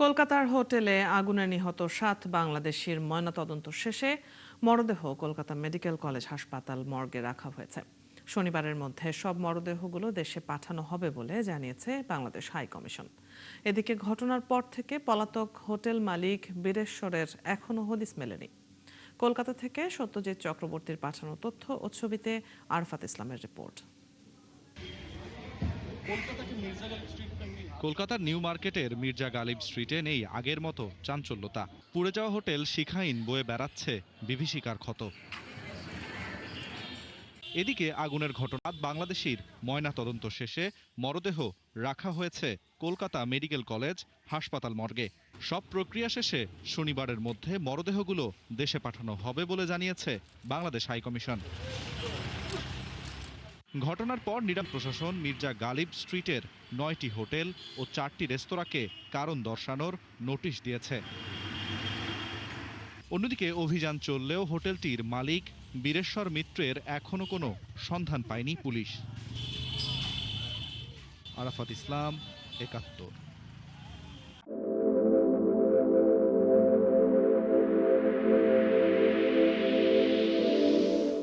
কলকাতার হোটেলে আগুনে নিহত 7 বাংলাদেশির ময়নাতদন্ত শেষে মরদেহ কলকাতা মেডিকেল কলেজ হাসপাতাল মর্গে রাখা হয়েছে। শনিবারের মধ্যে সব মরদেহগুলো দেশে পাঠানো হবে বলে জানিয়েছে বাংলাদেশ হাই কমিশন। এদিকে ঘটনার পর থেকে পলাতক হোটেল মালিক বীরেশ্বরের এখনো হদিস মেলেনি। কলকাতা থেকে সত্যজিৎ চক্রবর্তীর পাঠানো তথ্য ও ছবিতে আরফাত ইসলামের রিপোর্ট। কলকাতার নিউ মার্কেটের মির্জা গালিব স্ট্রিটে নেই আগের মতো চাঞ্চল্যতা। পুড়ে যাওয়া হোটেল শিখাইন বয়ে বেড়াচ্ছে বিভীষিকার ক্ষত। এদিকে আগুনের ঘটনা বাংলাদেশির ময়না তদন্ত শেষে মরদেহ রাখা হয়েছে কলকাতা মেডিকেল কলেজ হাসপাতাল মর্গে। সব প্রক্রিয়া শেষে শনিবারের মধ্যে মরদেহগুলো দেশে পাঠানো হবে বলে জানিয়েছে বাংলাদেশ হাইকমিশন। ঘটনার পর নিরাপত্তা প্রশাসন মির্জা গালিব স্ট্রিটের 9টি হোটেল ও 4টি রেস্তোরাঁকে কারণ দর্শানোর নোটিশ দিয়েছে। অন্যদিকে অভিযান চললেও হোটেলটির মালিক বীরেশ্বর মিত্রের এখনো কোনো সন্ধান পায়নি পুলিশ। আরাফাত ইসলাম, ৭১।